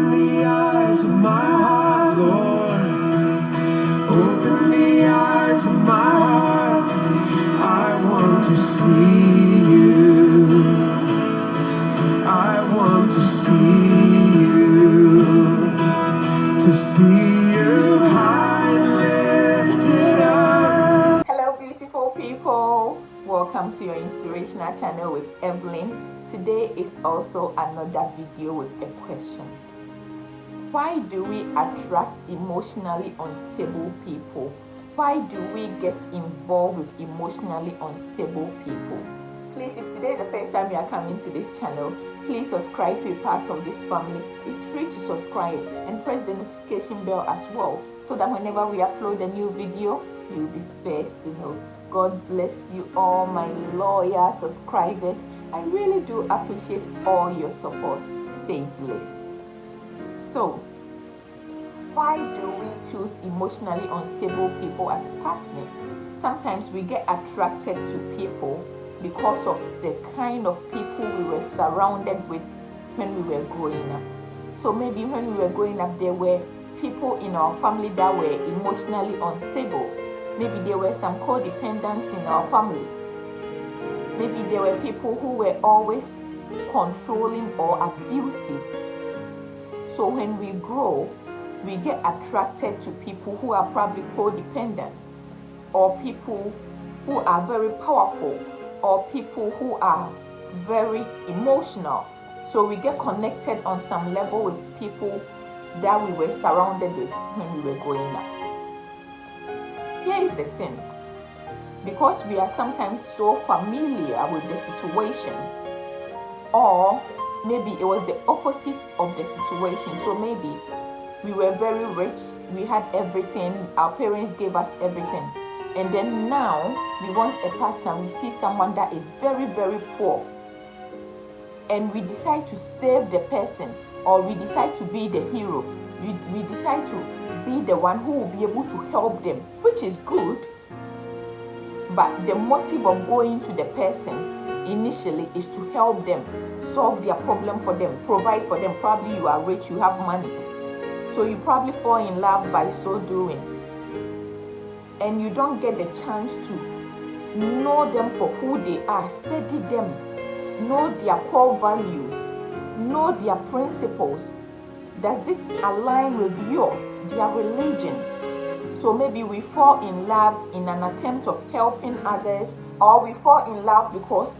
The eyes of my heart, Lord. Open the eyes of my heart. I want to see you. I want to see you. To see you high and lifted up. Hello, beautiful people. Welcome to your inspirational channel with Evelyn. Today is also another video with a question. Why do we attract emotionally unstable people? Why do we get involved with emotionally unstable people? Please, if today is the first time you are coming to this channel, please subscribe to be part of this family. It's free to subscribe and press the notification bell as well, so that whenever we upload a new video, you'll be first to know. God bless you all, my loyal subscribers. I really do appreciate all your support. Stay blessed. So, why do we choose emotionally unstable people as partners? Sometimes we get attracted to people because of the kind of people we were surrounded with when we were growing up. So maybe when we were growing up, there were people in our family that were emotionally unstable. Maybe there were some codependents in our family. Maybe there were people who were always controlling or abusive. So when we grow, we get attracted to people who are probably codependent, or people who are very powerful, or people who are very emotional. So we get connected on some level with people that we were surrounded with when we were growing up. Here is the thing. Because we are sometimes so familiar with the situation, or maybe it was the opposite of the situation. So maybe we were very rich, we had everything, our parents gave us everything, and then now we want a partner, we see someone that is very, very poor, and we decide to save the person, or we decide to be the hero. We decide to be the one who will be able to help them, which is good. But the motive of going to the person initially is to help them, solve their problem for them, provide for them. Probably you are rich, you have money. So you probably fall in love by so doing. And you don't get the chance to know them for who they are, study them, know their core values, know their principles. Does it align with yours, their religion? So maybe we fall in love in an attempt of helping others, or we fall in love because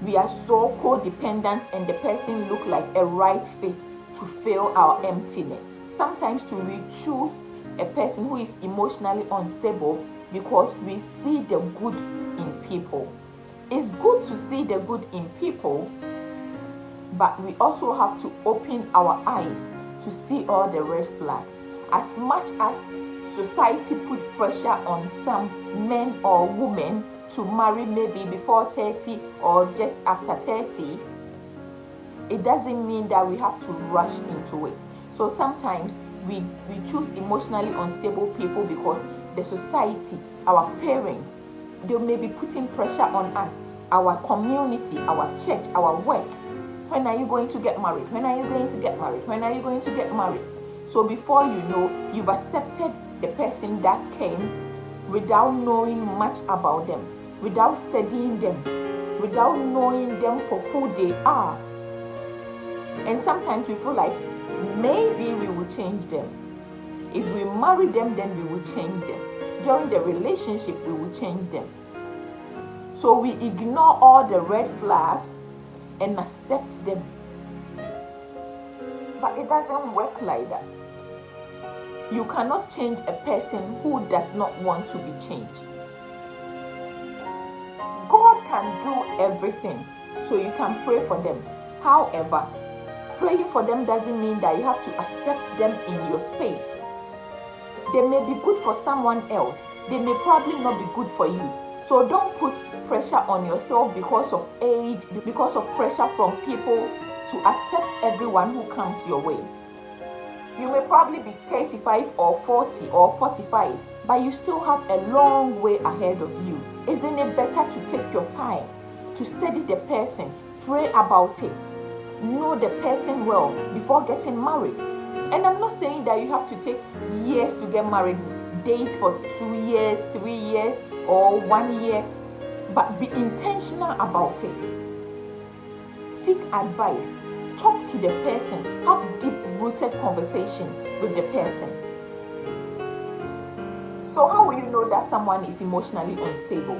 we are so codependent and the person looks like a right fit to fill our emptiness. Sometimes we choose a person who is emotionally unstable because we see the good in people. It's good to see the good in people, but we also have to open our eyes to see all the red flags. As much as society put pressure on some men or women to marry maybe before 30 or just after 30, it doesn't mean that we have to rush into it. So sometimes we choose emotionally unstable people because the society, our parents, they may be putting pressure on us, our community, our church, our work. When are you going to get married? When are you going to get married? When are you going to get married? So before you know, you've accepted the person that came without knowing much about them, without studying them, without knowing them for who they are. And sometimes we feel like maybe we will change them. If we marry them, then we will change them. During the relationship, we will change them. So we ignore all the red flags and accept them. But it doesn't work like that. You cannot change a person who does not want to be changed. God can do everything, so you can pray for them. However, praying for them doesn't mean that you have to accept them in your space. They may be good for someone else. They may probably not be good for you. So don't put pressure on yourself because of age, because of pressure from people to accept everyone who comes your way. You may probably be 35 or 40 or 45, but you still have a long way ahead of you. Isn't it better to take your time to study the person, pray about it, know the person well before getting married? And I'm not saying that you have to take years to get married, date for 2 years, 3 years, or 1 year, but be intentional about it. Seek advice. Talk to the person. Have deep-rooted conversation with the person. So how will you know that someone is emotionally unstable?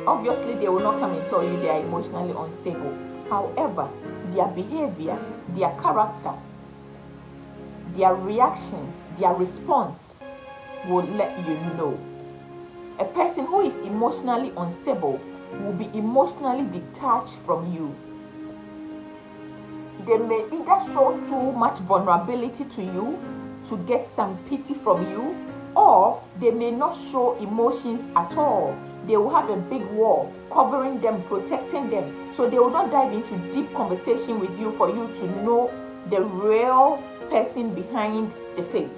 Obviously, they will not come and tell you they are emotionally unstable. However, their behavior, their character, their reactions, their response will let you know. A person who is emotionally unstable will be emotionally detached from you. They may either show too much vulnerability to you to get some pity from you, or they may not show emotions at all. They will have a big wall covering them, protecting them, so they will not dive into deep conversation with you for you to know the real person behind the face.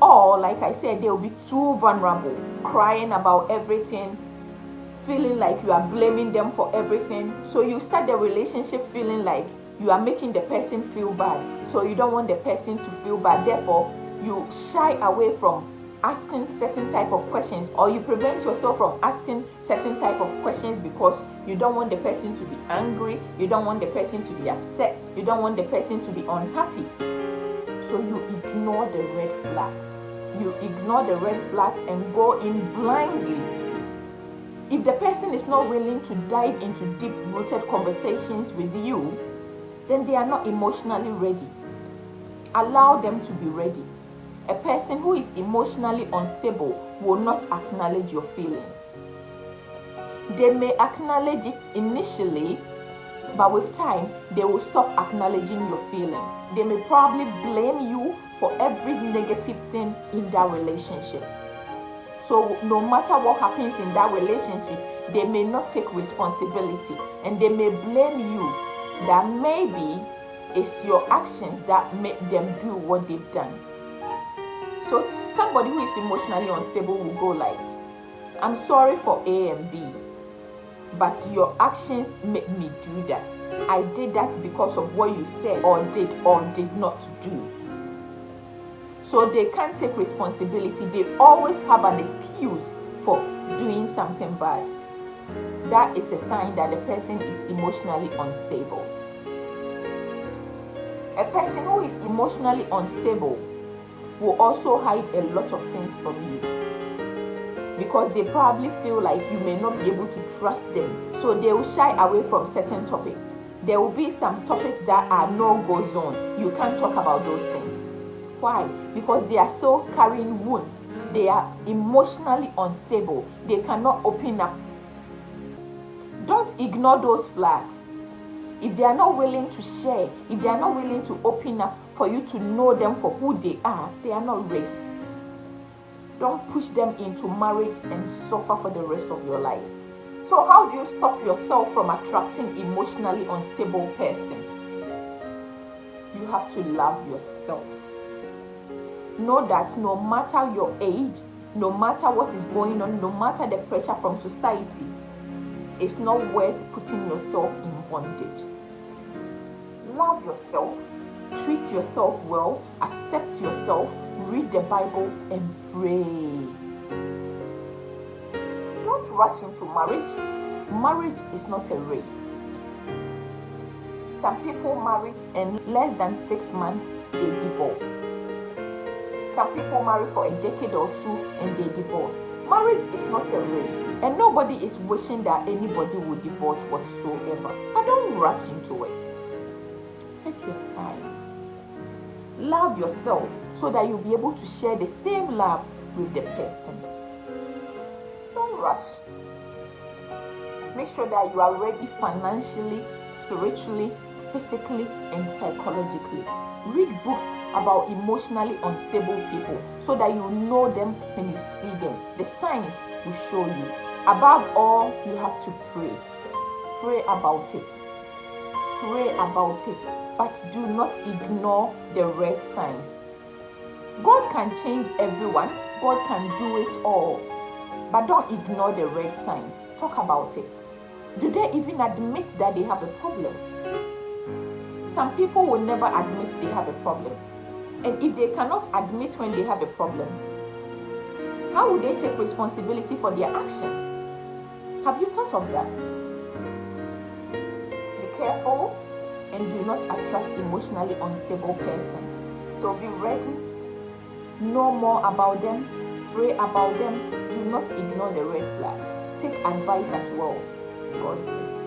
Or, like I said, they will be too vulnerable, crying about everything, feeling like you are blaming them for everything. So you start the relationship feeling like you are making the person feel bad. So you don't want the person to feel bad. Therefore, you shy away from asking certain type of questions, or you prevent yourself from asking certain type of questions because you don't want the person to be angry, you don't want the person to be upset, you don't want the person to be unhappy. So you ignore the red flags. You ignore the red flags and go in blindly. If the person is not willing to dive into deep-rooted conversations with you, then they are not emotionally ready. Allow them to be ready. A person who is emotionally unstable will not acknowledge your feelings. They may acknowledge it initially, but with time, they will stop acknowledging your feelings. They may probably blame you for every negative thing in that relationship. So no matter what happens in that relationship, they may not take responsibility, and they may blame you that maybe it's your actions that make them do what they've done. So somebody who is emotionally unstable will go like, I'm sorry for A and B, but your actions make me do that. I did that because of what you said or did not do. So they can't take responsibility. They always have an excuse for doing something bad. That is a sign that the person is emotionally unstable. A person who is emotionally unstable will also hide a lot of things from you, because they probably feel like you may not be able to trust them. So they will shy away from certain topics. There will be some topics that are no-go zone. You can't talk about those things. Why? Because they are still carrying wounds. They are emotionally unstable. They cannot open up. Don't ignore those flags. If they are not willing to share, if they are not willing to open up for you to know them for who they are not ready. Don't push them into marriage and suffer for the rest of your life. So how do you stop yourself from attracting emotionally unstable person? You have to love yourself. Know that no matter your age, no matter what is going on, no matter the pressure from society, it's not worth putting yourself in bondage. Love yourself, treat yourself well, accept yourself, read the Bible, and pray. Don't rush into marriage. Marriage is not a race. Some people marry and less than 6 months they divorce. Some people marry for a decade or two and they divorce. Marriage is not a race, and nobody is wishing that anybody would divorce whatsoever. But don't rush into it. Take your time. Love yourself so that you'll be able to share the same love with the person. Don't rush. Make sure that you are ready financially, spiritually, physically, and psychologically. Read books about emotionally unstable people so that you know them when you see them. The signs will show you. Above all, you have to pray. Pray about it. Pray about it. But do not ignore the red signs. God can change everyone. God can do it all. But don't ignore the red signs. Talk about it. Do they even admit that they have a problem? Some people will never admit they have a problem. And if they cannot admit when they have a problem, how will they take responsibility for their actions? Have you thought of that? Be careful and do not attract emotionally unstable person. So be ready, know more about them, pray about them, do not ignore the red flag. Take advice as well. God bless.